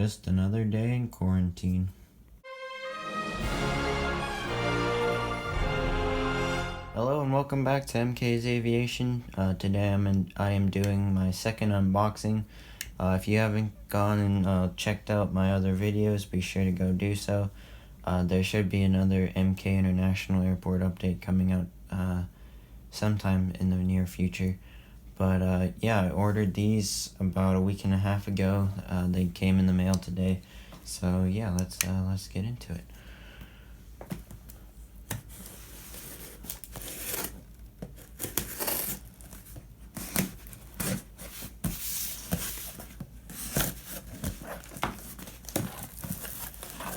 Just another day in quarantine. Hello and welcome back to MK's Aviation. Today I am doing my second unboxing. If you haven't gone and checked out my other videos, be sure to go do so. There should be another MK International Airport update coming out sometime in the near future. But yeah, I ordered these about a week and a half ago. They came in the mail today. So yeah, let's get into it.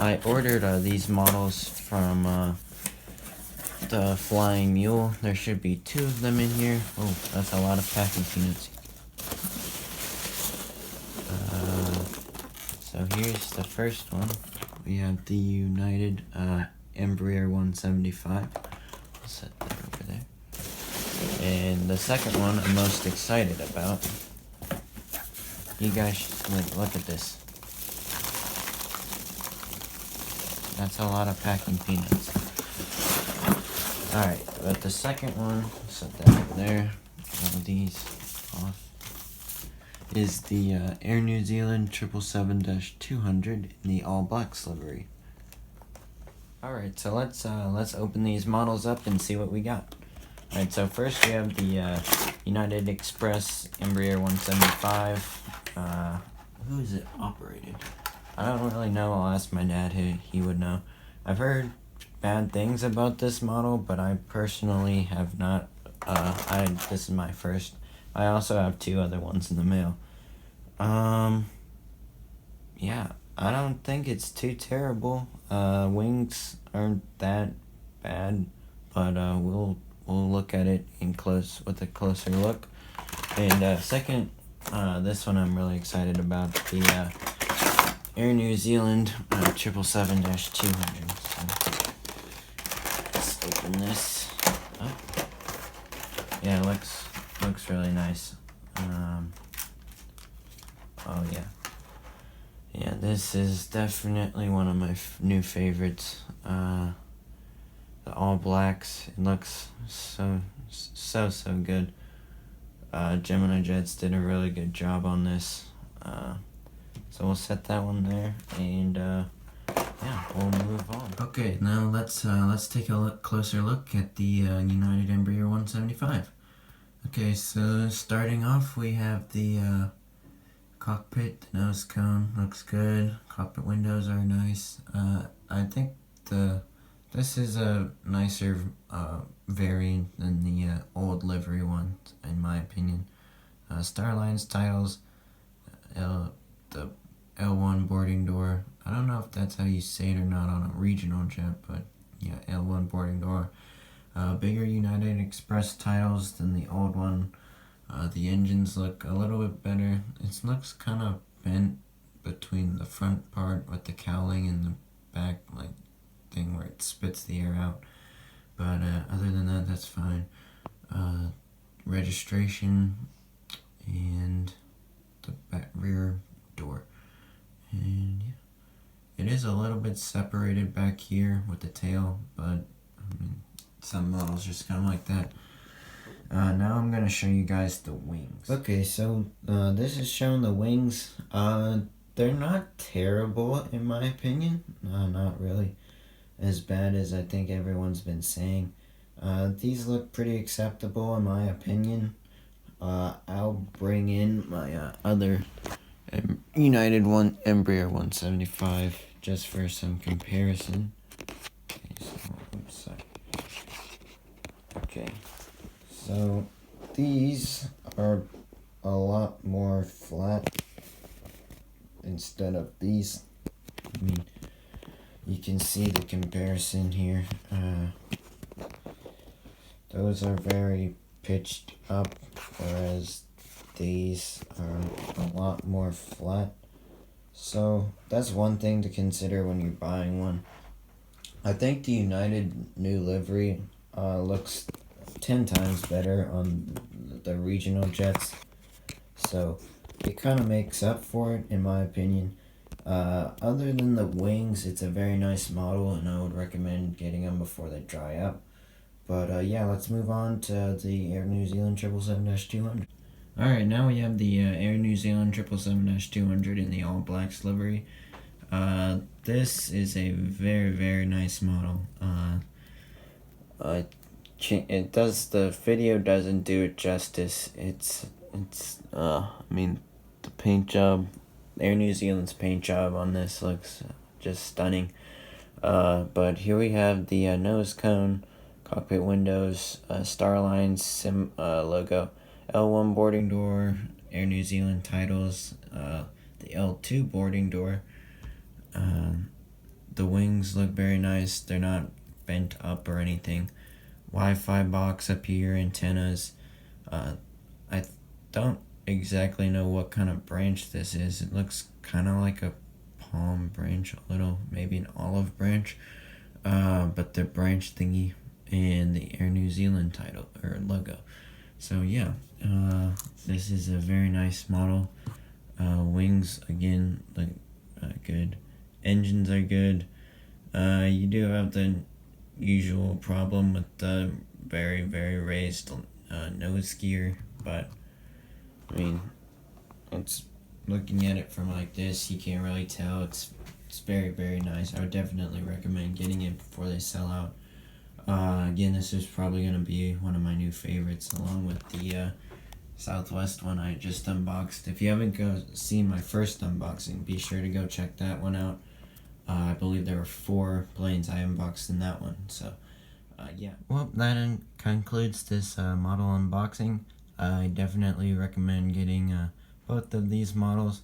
I ordered these models from the Flying Mule. There should be 2 of them in here. Oh, that's a lot of packing peanuts. So here's the first one. We have the United Embraer 175. I'll set that over there. And the second one I'm most excited about. You guys should look at this. That's a lot of packing peanuts. Alright, but the second one, set that over there, all these off, is the Air New Zealand 777-200 in the all black livery. Alright, so let's open these models up and see what we got. Alright, so first we have the United Express Embraer 175. Who is it operated? I don't really know. I'll ask my dad. He would know. I've heard bad things about this model, but I personally have not. This is my first. I also have 2 other ones in the mail. Yeah, I don't think it's too terrible. Wings aren't that bad, but we'll look at it with a closer look. And second, this one I'm really excited about, the Air New Zealand 777-200. So let's open this up. Yeah, it looks really nice. Oh yeah. Yeah, this is definitely one of my new favorites. The all blacks. It looks so good. Gemini Jets did a really good job on this. So we'll set that one there, and yeah, we'll move on. Okay, now let's take a closer look at the United Embraer 175. Okay, so starting off, we have the cockpit. The nose cone looks good. Cockpit windows are nice. I think this is a nicer variant than the old livery one, in my opinion. Starline's titles. The L1 boarding door. I don't know if that's how you say it or not on a regional jet, but yeah, L1 boarding door. Bigger United Express titles than the old one. The engines look a little bit better. It looks kind of bent between the front part with the cowling and the back thing where it spits the air out. But other than that, that's fine. Registration and the back rear door. And yeah, it is a little bit separated back here with the tail, but I mean, some models just kind of like that. Now I'm going to show you guys the wings. Okay, so this is showing the wings. They're not terrible in my opinion. Not really as bad as I think everyone's been saying. These look pretty acceptable in my opinion. I'll bring in my other United Embraer 175 just for some comparison. Okay, so these are a lot more flat instead of these. I mean, you can see the comparison here. Those are very pitched up, whereas these are a lot more flat. So that's one thing to consider when you're buying one. I think the United new livery looks 10 times better on the regional jets. So it kind of makes up for it, in my opinion. Other than the wings, it's a very nice model, and I would recommend getting them before they dry out. But yeah, let's move on to the Air New Zealand 777-200. Alright, now we have the Air New Zealand 777-200 in the all blacks livery. This is a very, very nice model. It does, the video doesn't do it justice. I mean, the paint job, Air New Zealand's paint job on this looks just stunning. But here we have the nose cone, cockpit windows, Starline's logo, L1 boarding door, Air New Zealand titles, the L2 boarding door. The wings look very nice. They're not bent up or anything. Wi-Fi box up here, antennas. I don't exactly know what kind of branch this is. It looks kind of like a palm branch, a little, maybe an olive branch. But the branch thingy and the Air New Zealand title or logo. So yeah, this is a very nice model. Wings again look good. Engines are good. You do have the usual problem with the very, very raised nose gear, but I mean, it's looking at it from like this, you can't really tell. It's very, very nice. I would definitely recommend getting it before they sell out. Again, this is probably going to be one of my new favorites, along with the Southwest one I just unboxed. If you haven't seen my first unboxing, be sure to go check that one out. I believe there were 4 planes I unboxed in that one, so yeah. Well, that concludes this model unboxing. I definitely recommend getting both of these models.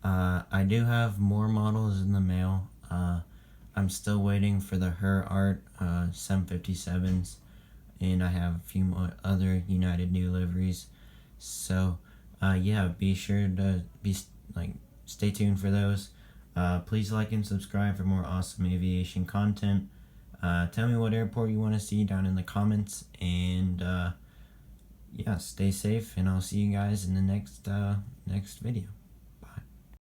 I do have more models in the mail. I'm still waiting for the Her Art 757s, and I have a few more other United new liveries. So yeah, be sure to stay tuned for those. Please like and subscribe for more awesome aviation content. Tell me what airport you want to see down in the comments, and yeah, stay safe, and I'll see you guys in the next video.